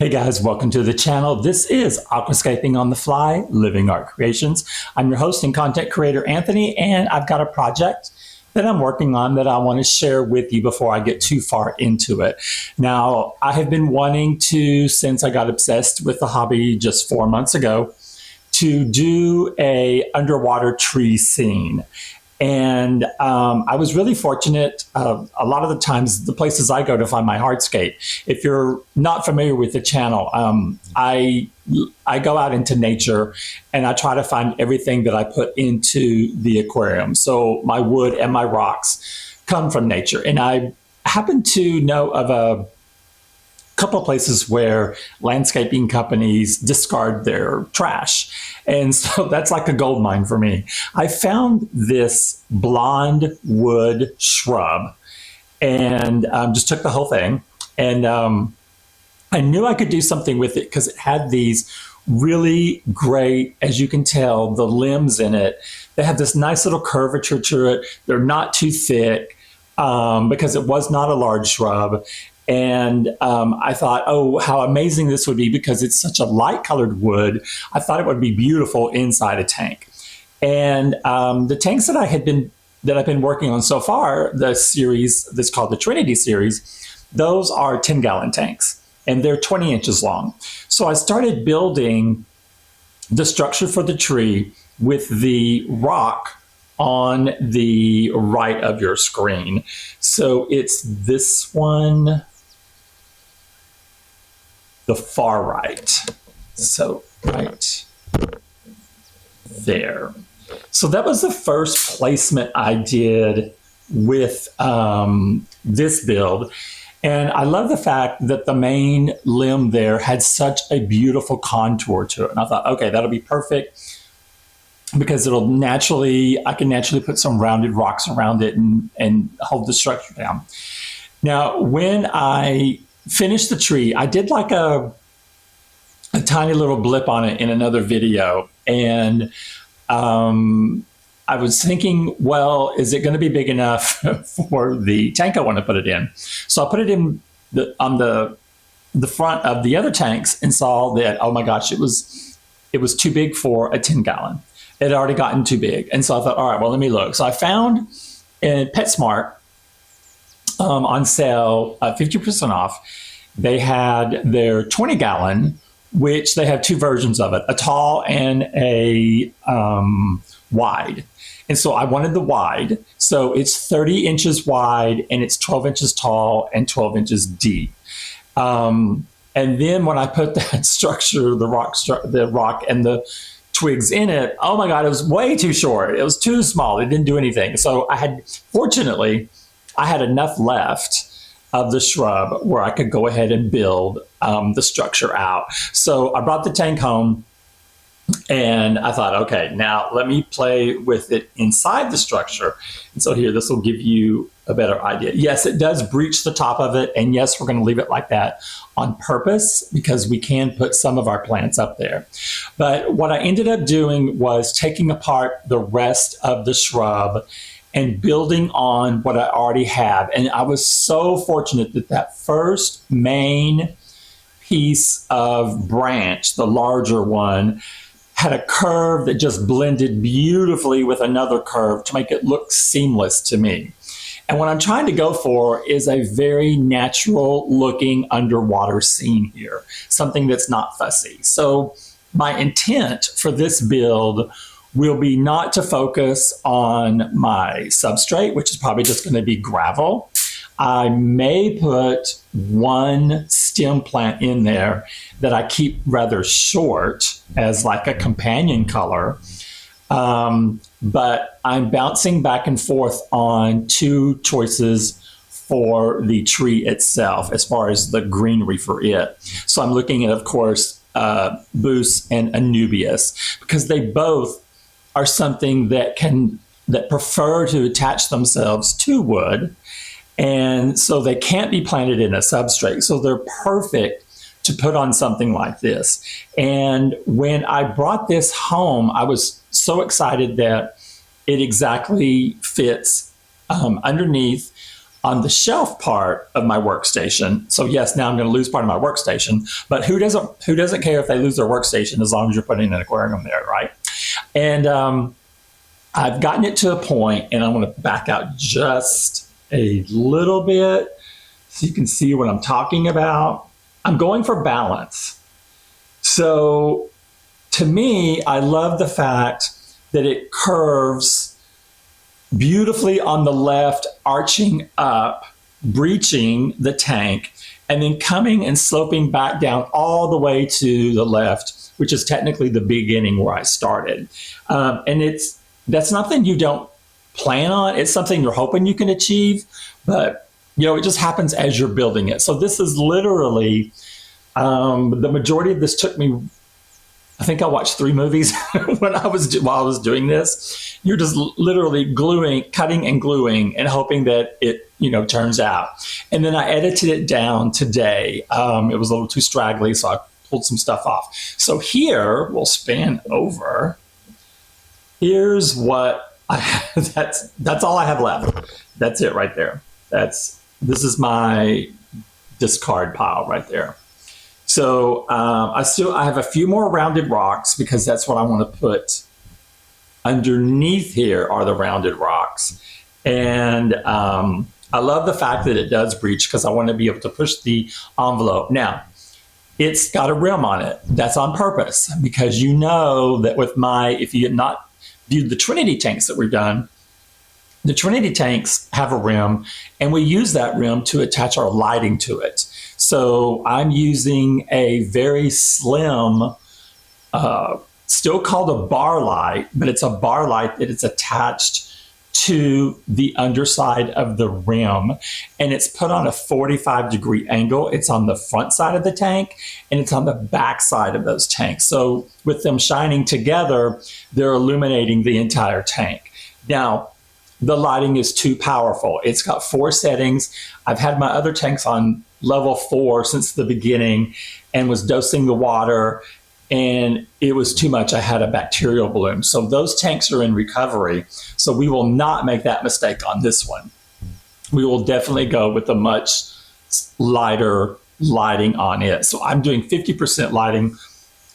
Hey guys, welcome to the channel. This is Aquascaping on the Fly, Living Art Creations. I'm your host and content creator, Anthony, and I've got a project that I'm working on that I want to share with you before I get too far into it. Now, I have been wanting to, since I got obsessed with the hobby just 4 months ago, to do a underwater tree scene. And I was really fortunate. A lot of the times, the places I go to find my hardscape, if you're not familiar with the channel, I go out into nature and I try to find everything that I put into the aquarium. So my wood and my rocks come from nature. And I happen to know of a couple of places where landscaping companies discard their trash. And so that's like a gold mine for me. I found this blonde wood shrub and just took the whole thing. And I knew I could do something with it because it had these really great, as you can tell, the limbs in it. They have this nice little curvature to it. They're not too thick because it was not a large shrub. And I thought, oh, how amazing this would be because it's such a light colored wood. I thought it would be beautiful inside a tank. And the tanks that I've been working on so far, the series that's called the Trinity series, those are 10-gallon tanks and they're 20 inches long. So I started building the structure for the tree with the rock on the right of your screen. So it's this one, the far right. So right there. So that was the first placement I did with this build. And I love the fact that the main limb there had such a beautiful contour to it. And I thought, okay, that'll be perfect because I can naturally put some rounded rocks around it and hold the structure down. Now, when I finished the tree, I did like a tiny little blip on it in another video. And I was thinking, well, is it going to be big enough for the tank I want to put it in? So I put it in on the front of the other tanks and saw that, oh my gosh, it was too big for a 10-gallon. It had already gotten too big. And so I thought, all right, well, let me look. So I found in PetSmart on sale, 50% off, they had their 20-gallon, which they have two versions of it, a tall and a wide. And so I wanted the wide. So it's 30 inches wide and it's 12 inches tall and 12 inches deep. And then when I put that structure, the rock and the twigs in it, oh my God, it was way too short. It was too small. It didn't do anything. So fortunately, I had enough left of the shrub where I could go ahead and build the structure out. So I brought the tank home and I thought, okay, now let me play with it inside the structure. And so here, this will give you a better idea. Yes, it does breach the top of it. And yes, we're going to leave it like that on purpose because we can put some of our plants up there. But what I ended up doing was taking apart the rest of the shrub and building on what I already have. And I was so fortunate that that first main piece of branch, the larger one, had a curve that just blended beautifully with another curve to make it look seamless to me. And what I'm trying to go for is a very natural looking underwater scene here, something that's not fussy. So my intent for this build will be not to focus on my substrate, which is probably just going to be gravel. I may put one stem plant in there that I keep rather short as like a companion color. But I'm bouncing back and forth on two choices for the tree itself as far as the greenery for it. So I'm looking at, of course, Buce and Anubias because they both are something that prefer to attach themselves to wood. And so they can't be planted in a substrate. So they're perfect to put on something like this. And when I brought this home, I was so excited that it exactly fits underneath on the shelf part of my workstation. So yes, now I'm going to lose part of my workstation, but who doesn't care if they lose their workstation as long as you're putting an aquarium there, right? And I've gotten it to a point, and I'm going to back out just a little bit so you can see what I'm talking about. I'm going for balance. So to me, I love the fact that it curves beautifully on the left, arching up, breaching the tank, and then coming and sloping back down all the way to the left, which is technically the beginning where I started. And that's nothing you don't plan on. It's something you're hoping you can achieve, but it just happens as you're building it. So this is literally, the majority of this took me, I think I watched 3 movies while I was doing this. You're just literally cutting and gluing and hoping that it, turns out. And then I edited it down today. It was a little too straggly, so I pulled some stuff off. So here, we'll span over. Here's what that's all I have left. That's it right there. This is my discard pile right there. So I have a few more rounded rocks because that's what I want to put underneath here are the rounded rocks. And I love the fact that it does breach because I want to be able to push the envelope. Now, it's got a rim on it. That's on purpose because that with if you had not viewed the Trinity tanks that we've done, the Trinity tanks have a rim, and we use that rim to attach our lighting to it. So I'm using a very slim, still called a bar light, but it's a bar light that is attached to the underside of the rim, and it's put on a 45-degree angle. It's on the front side of the tank, and it's on the back side of those tanks. So with them shining together, they're illuminating the entire tank. Now, the lighting is too powerful. It's got 4 settings. I've had my other tanks on level 4 since the beginning and was dosing the water, and it was too much. I had a bacterial bloom. So those tanks are in recovery. So we will not make that mistake on this one. We will definitely go with a much lighter lighting on it. So I'm doing 50% lighting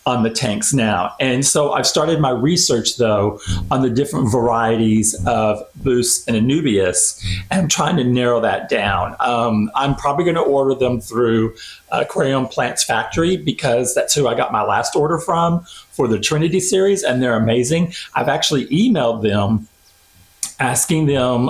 on the tanks now. And so I've started my research, though, on the different varieties of Buce and Anubias, and I'm trying to narrow that down. I'm probably going to order them through Aquarium Plants Factory because that's who I got my last order from for the Trinity series, and they're amazing. I've actually emailed them asking them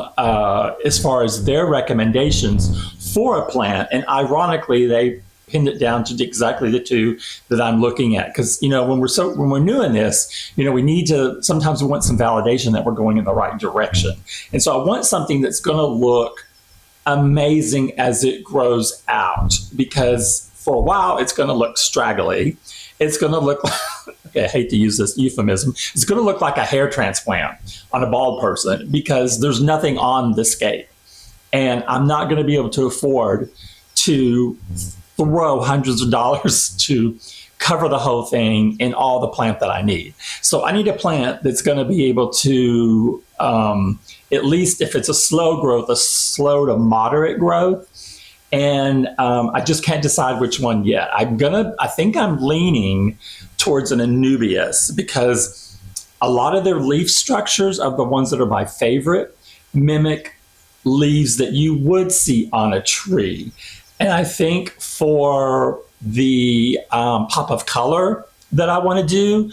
as far as their recommendations for a plant, and ironically, they pinned it down to exactly the 2 that I'm looking at. Because, when we're new in this, sometimes we want some validation that we're going in the right direction. And so I want something that's going to look amazing as it grows out, because for a while it's going to look straggly. It's going to look okay, I hate to use this euphemism. It's going to look like a hair transplant on a bald person because there's nothing on the scape. And I'm not going to be able to afford to throw hundreds of dollars to cover the whole thing in all the plant that I need. So I need a plant that's going to be able to, at least if it's a slow growth, a slow to moderate growth. And I just can't decide which one yet. I think I'm leaning towards an Anubias because a lot of their leaf structures of the ones that are my favorite mimic leaves that you would see on a tree. And I think for the pop of color that I want to do,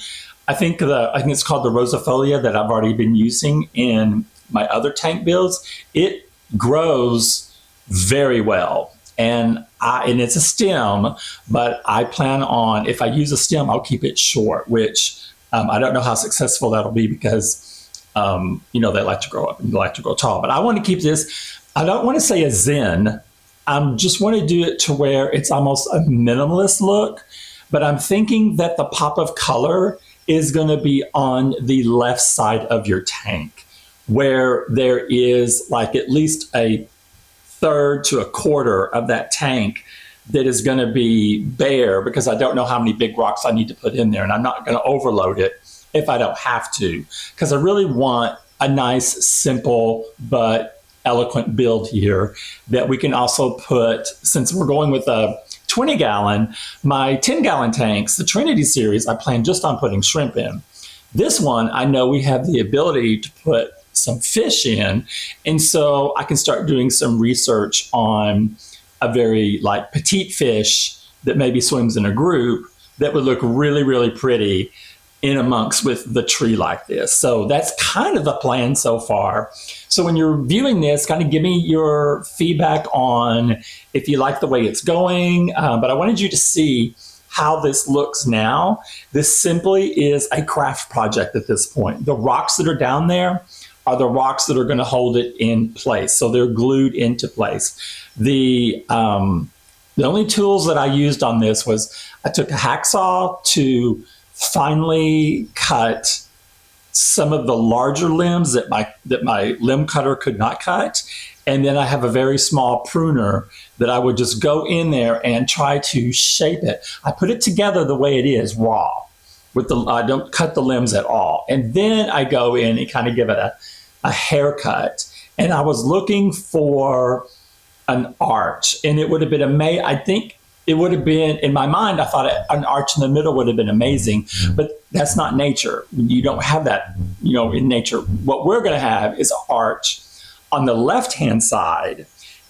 I think it's called the Rosifolia that I've already been using in my other tank builds. It grows very well, and it's a stem, but I plan on, if I use a stem, I'll keep it short, which I don't know how successful that'll be because they like to grow up and they like to grow tall. But I want to keep this. I don't want to say a zen. I just want to do it to where it's almost a minimalist look, but I'm thinking that the pop of color is going to be on the left side of your tank, where there is like at least a third to a quarter of that tank that is going to be bare because I don't know how many big rocks I need to put in there, and I'm not going to overload it if I don't have to, because I really want a nice, simple, but eloquent build here that we can also put, since we're going with a 20-gallon, my 10-gallon tanks, the Trinity series, I plan just on putting shrimp in. This one, I know we have the ability to put some fish in, and so I can start doing some research on a very like petite fish that maybe swims in a group that would look really, really pretty in amongst with the tree like this. So that's kind of the plan so far. So when you're viewing this, kind of give me your feedback on if you like the way it's going. But I wanted you to see how this looks now. This simply is a craft project at this point. The rocks that are down there are the rocks that are going to hold it in place. So they're glued into place. The only tools that I used on this was I took a hacksaw to finely cut some of the larger limbs that my limb cutter could not cut. And then I have a very small pruner that I would just go in there and try to shape it. I put it together the way it is, raw. I don't cut the limbs at all. And then I go in and kind of give it a haircut. And I was looking for an arch, and it would have been amazing. I think it would have been, in my mind, I thought an arch in the middle would have been amazing, but that's not nature. You don't have that, in nature. What we're going to have is an arch on the left-hand side,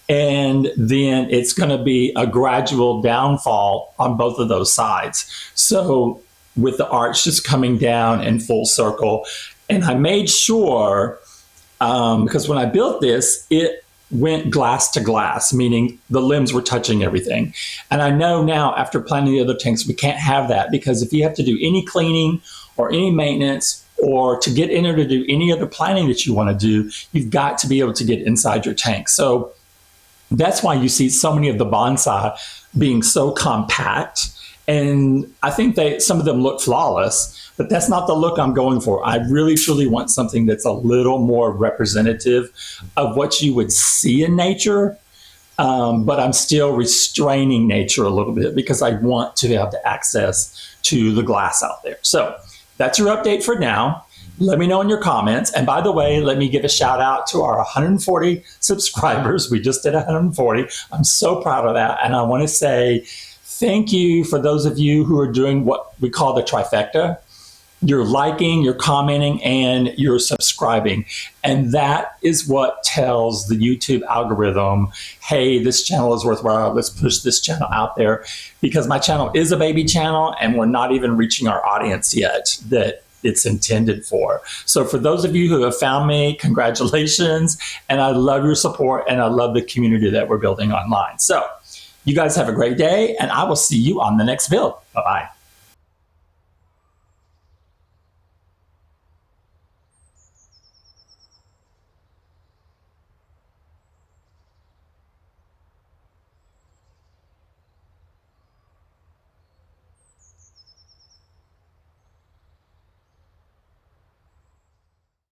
and then it's going to be a gradual downfall on both of those sides. So with the arch just coming down in full circle, and I made sure, because when I built this, it went glass to glass, meaning the limbs were touching everything. And I know now, after planning the other tanks, we can't have that, because if you have to do any cleaning or any maintenance or to get in there to do any other planning that you want to do, you've got to be able to get inside your tank. So that's why you see so many of the bonsai being so compact. And I think some of them look flawless, but that's not the look I'm going for. I really, truly want something that's a little more representative of what you would see in nature, but I'm still restraining nature a little bit because I want to have the access to the glass out there. So that's your update for now. Let me know in your comments. And by the way, let me give a shout out to our 140 subscribers. We just did 140. I'm so proud of that. And I want to say thank you for those of you who are doing what we call the trifecta. You're liking, you're commenting, and you're subscribing. And that is what tells the YouTube algorithm, hey, this channel is worthwhile. Let's push this channel out there, because my channel is a baby channel and we're not even reaching our audience yet that it's intended for. So for those of you who have found me, congratulations. And I love your support, and I love the community that we're building online. So you guys have a great day, and I will see you on the next build. Bye-bye.